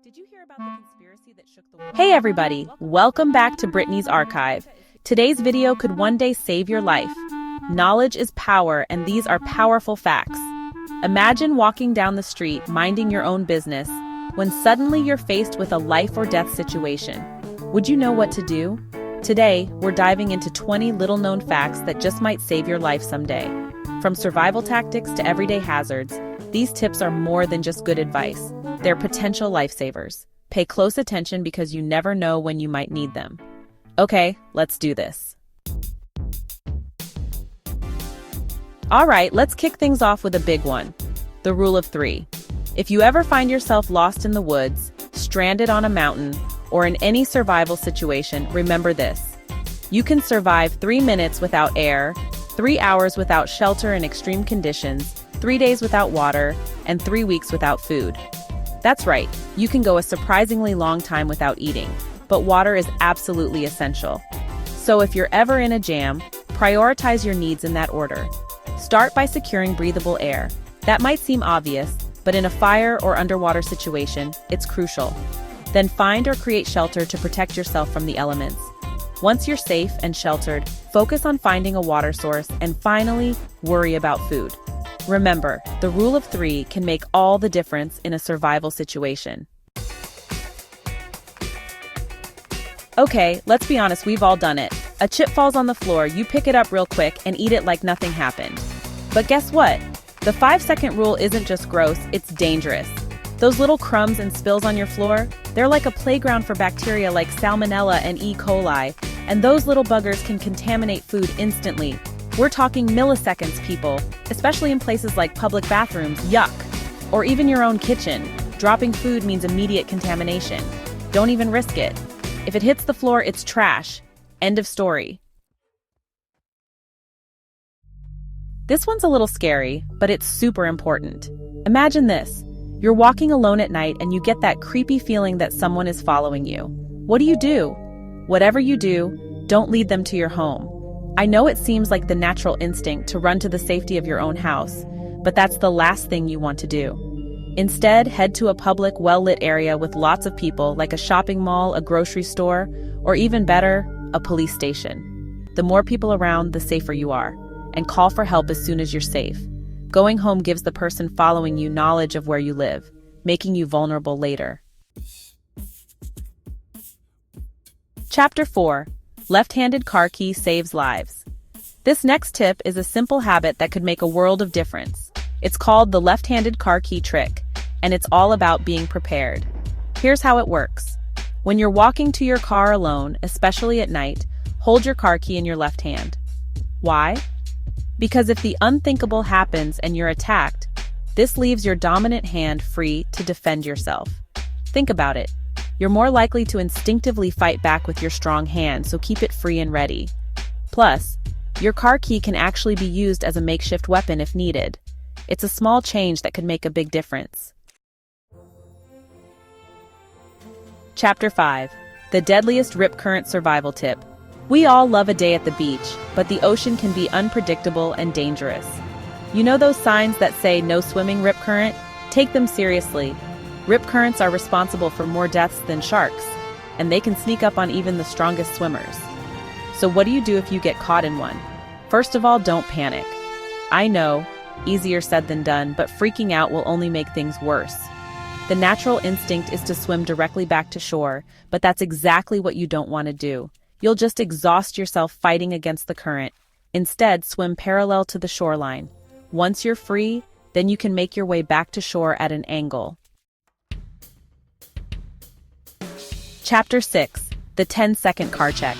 Did you hear about the conspiracy that shook the world? Hey everybody, welcome back to Brittany's Archive. Today's video could one day save your life. Knowledge is power, and these are powerful facts. Imagine walking down the street, minding your own business, when suddenly you're faced with a life or death situation. Would you know what to do? Today, we're diving into 20 little-known facts that just might save your life someday. From survival tactics to everyday hazards, these tips are more than just good advice. They're potential lifesavers. Pay close attention because you never know when you might need them. Okay, let's do this. All right, let's kick things off with a big one. The rule of 3. If you ever find yourself lost in the woods, stranded on a mountain, or in any survival situation, remember this. You can survive 3 minutes without air, 3 hours without shelter in extreme conditions, 3 days without water, and 3 weeks without food. That's right, you can go a surprisingly long time without eating, but water is absolutely essential. So if you're ever in a jam, prioritize your needs in that order. Start by securing breathable air. That might seem obvious, but in a fire or underwater situation, it's crucial. Then find or create shelter to protect yourself from the elements. Once you're safe and sheltered, focus on finding a water source and finally, worry about food. Remember, the rule of 3 can make all the difference in a survival situation. Okay, let's be honest, we've all done it. A chip falls on the floor, you pick it up real quick and eat it like nothing happened. But guess what? The 5-second rule isn't just gross, it's dangerous. Those little crumbs and spills on your floor, they're like a playground for bacteria like Salmonella and E. coli, and those little buggers can contaminate food instantly. We're talking milliseconds, people, especially in places like public bathrooms, yuck, or even your own kitchen. Dropping food means immediate contamination. Don't even risk it. If it hits the floor, it's trash. End of story. This one's a little scary, but it's super important. Imagine this. You're walking alone at night and you get that creepy feeling that someone is following you. What do? Whatever you do, don't lead them to your home. I know it seems like the natural instinct to run to the safety of your own house, but that's the last thing you want to do. Instead, head to a public, well-lit area with lots of people, like a shopping mall, a grocery store, or even better, a police station. The more people around, the safer you are, and call for help as soon as you're safe. Going home gives the person following you knowledge of where you live, making you vulnerable later. Chapter 4. Left-handed car key saves lives. This next tip is a simple habit that could make a world of difference. It's called the left-handed car key trick, and it's all about being prepared. Here's how it works. When you're walking to your car alone, especially at night, hold your car key in your left hand. Why? Because if the unthinkable happens and you're attacked, this leaves your dominant hand free to defend yourself. Think about it. You're more likely to instinctively fight back with your strong hand, so keep it free and ready. Plus, your car key can actually be used as a makeshift weapon if needed. It's a small change that could make a big difference. Chapter 5. The deadliest rip current survival tip. We all love a day at the beach, but the ocean can be unpredictable and dangerous. You know those signs that say no swimming rip current? Take them seriously. Rip currents are responsible for more deaths than sharks, and they can sneak up on even the strongest swimmers. So what do you do if you get caught in one? First of all, don't panic. I know, easier said than done, but freaking out will only make things worse. The natural instinct is to swim directly back to shore, but that's exactly what you don't want to do. You'll just exhaust yourself fighting against the current. Instead, swim parallel to the shoreline. Once you're free, then you can make your way back to shore at an angle. Chapter 6. The 10-second car check.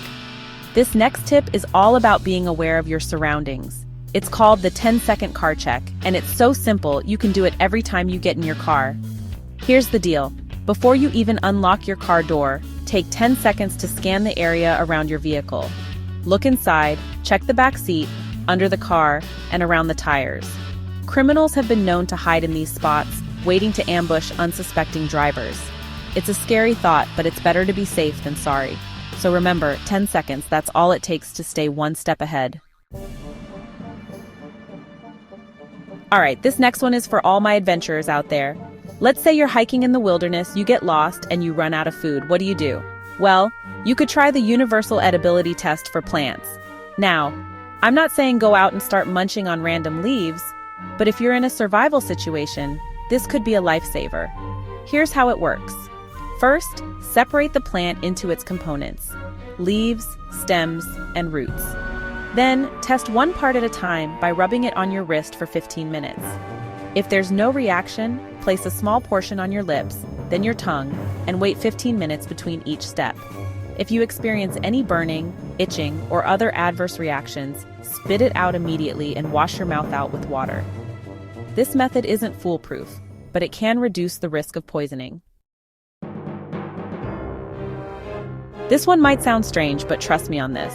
This next tip is all about being aware of your surroundings. It's called the 10-second car check, and it's so simple you can do it every time you get in your car. Here's the deal. Before you even unlock your car door, take 10 seconds to scan the area around your vehicle. Look inside, check the back seat, under the car, and around the tires. Criminals have been known to hide in these spots, waiting to ambush unsuspecting drivers. It's a scary thought, but it's better to be safe than sorry. So remember, 10 seconds, that's all it takes to stay one step ahead. Alright, this next one is for all my adventurers out there. Let's say you're hiking in the wilderness, you get lost, and you run out of food. What do? Well, you could try the universal edibility test for plants. Now, I'm not saying go out and start munching on random leaves, but if you're in a survival situation, this could be a lifesaver. Here's how it works. First, separate the plant into its components: leaves, stems, and roots. Then, test one part at a time by rubbing it on your wrist for 15 minutes. If there's no reaction, place a small portion on your lips, then your tongue, and wait 15 minutes between each step. If you experience any burning, itching, or other adverse reactions, spit it out immediately and wash your mouth out with water. This method isn't foolproof, but it can reduce the risk of poisoning. This one might sound strange, but trust me on this.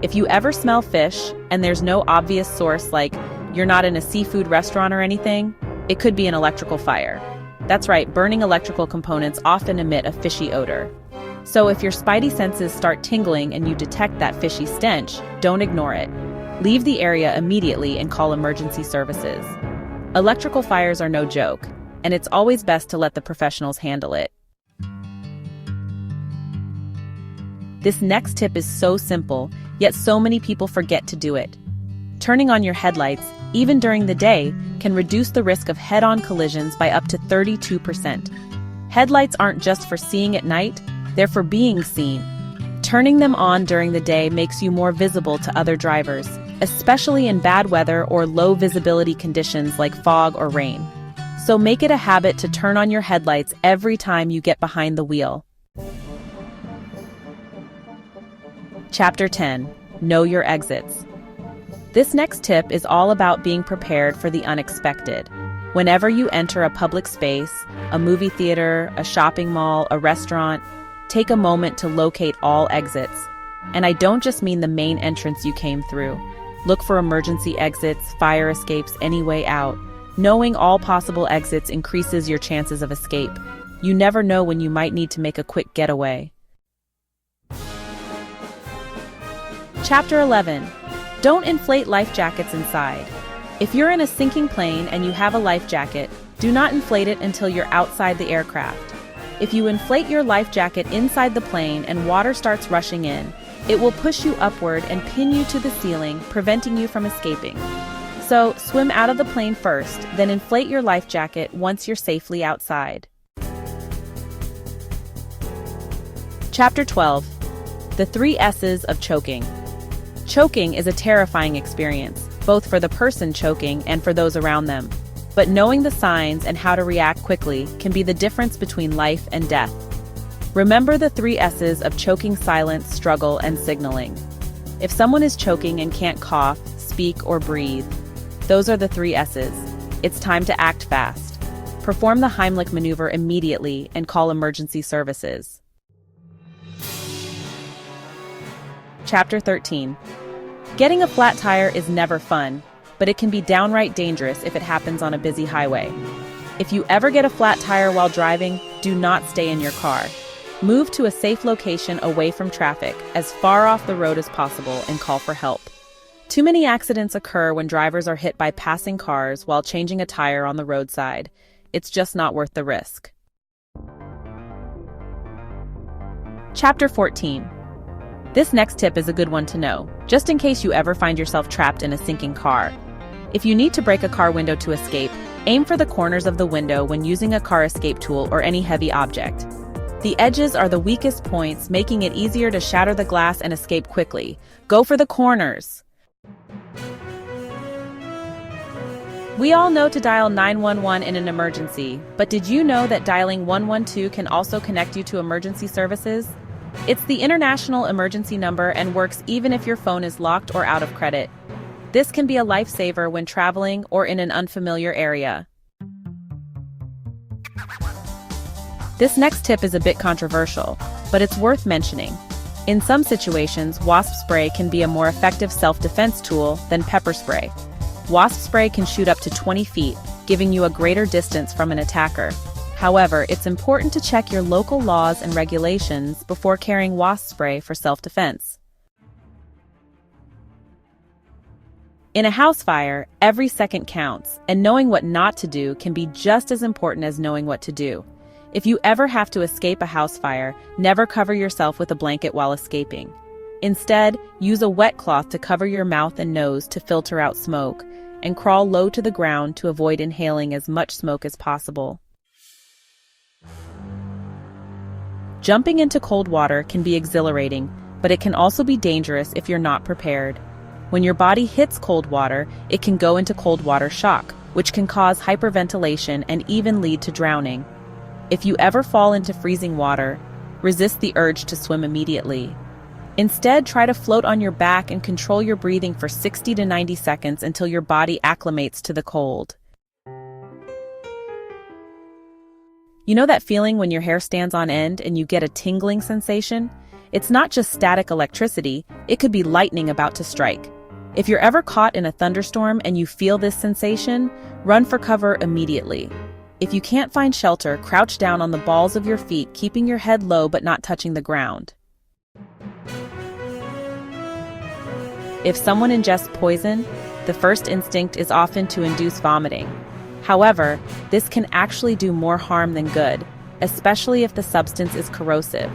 If you ever smell fish and there's no obvious source, like you're not in a seafood restaurant or anything, it could be an electrical fire. That's right, burning electrical components often emit a fishy odor. So if your spidey senses start tingling and you detect that fishy stench, don't ignore it. Leave the area immediately and call emergency services. Electrical fires are no joke, and it's always best to let the professionals handle it. This next tip is so simple, yet so many people forget to do it. Turning on your headlights, even during the day, can reduce the risk of head-on collisions by up to 32%. Headlights aren't just for seeing at night, they're for being seen. Turning them on during the day makes you more visible to other drivers, especially in bad weather or low visibility conditions like fog or rain. So make it a habit to turn on your headlights every time you get behind the wheel. Chapter 10. Know your exits. This next tip is all about being prepared for the unexpected. Whenever you enter a public space, a movie theater, a shopping mall, a restaurant, take a moment to locate all exits. And I don't just mean the main entrance you came through. Look for emergency exits, fire escapes, any way out. Knowing all possible exits increases your chances of escape. You never know when you might need to make a quick getaway. Chapter 11. Don't inflate life jackets inside. If you're in a sinking plane and you have a life jacket, do not inflate it until you're outside the aircraft. If you inflate your life jacket inside the plane and water starts rushing in, it will push you upward and pin you to the ceiling, preventing you from escaping. So, swim out of the plane first, then inflate your life jacket once you're safely outside. Chapter 12. The 3 S's of choking. Choking is a terrifying experience, both for the person choking and for those around them. But knowing the signs and how to react quickly can be the difference between life and death. Remember the 3 S's of choking: silence, struggle, and signaling. If someone is choking and can't cough, speak, or breathe, those are the 3 S's. It's time to act fast. Perform the Heimlich maneuver immediately and call emergency services. Chapter 13. Getting a flat tire is never fun, but it can be downright dangerous if it happens on a busy highway. If you ever get a flat tire while driving, do not stay in your car. Move to a safe location away from traffic, as far off the road as possible, and call for help. Too many accidents occur when drivers are hit by passing cars while changing a tire on the roadside. It's just not worth the risk. Chapter 14. This next tip is a good one to know, just in case you ever find yourself trapped in a sinking car. If you need to break a car window to escape, aim for the corners of the window when using a car escape tool or any heavy object. The edges are the weakest points, making it easier to shatter the glass and escape quickly. Go for the corners. We all know to dial 911 in an emergency, but did you know that dialing 112 can also connect you to emergency services? It's the international emergency number and works even if your phone is locked or out of credit. This can be a lifesaver when traveling or in an unfamiliar area. This next tip is a bit controversial, but it's worth mentioning. In some situations, wasp spray can be a more effective self-defense tool than pepper spray. Wasp spray can shoot up to 20 feet, giving you a greater distance from an attacker. However, it's important to check your local laws and regulations before carrying wasp spray for self-defense. In a house fire, every second counts, and knowing what not to do can be just as important as knowing what to do. If you ever have to escape a house fire, never cover yourself with a blanket while escaping. Instead, use a wet cloth to cover your mouth and nose to filter out smoke, and crawl low to the ground to avoid inhaling as much smoke as possible. Jumping into cold water can be exhilarating, but it can also be dangerous if you're not prepared. When your body hits cold water, it can go into cold water shock, which can cause hyperventilation and even lead to drowning. If you ever fall into freezing water, resist the urge to swim immediately. Instead, try to float on your back and control your breathing for 60 to 90 seconds until your body acclimates to the cold. You know that feeling when your hair stands on end and you get a tingling sensation? It's not just static electricity, it could be lightning about to strike. If you're ever caught in a thunderstorm and you feel this sensation, run for cover immediately. If you can't find shelter, crouch down on the balls of your feet, keeping your head low but not touching the ground. If someone ingests poison, the first instinct is often to induce vomiting. However, this can actually do more harm than good, especially if the substance is corrosive.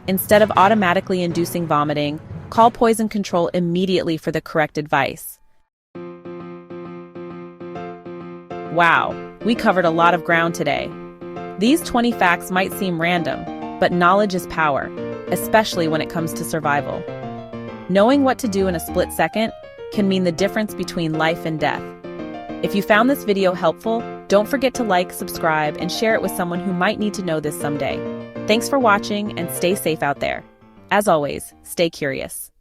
Instead of automatically inducing vomiting, call poison control immediately for the correct advice. Wow, we covered a lot of ground today. These 20 facts might seem random, but knowledge is power, especially when it comes to survival. Knowing what to do in a split second can mean the difference between life and death. If you found this video helpful, don't forget to like, subscribe, and share it with someone who might need to know this someday. Thanks for watching and stay safe out there. As always, stay curious.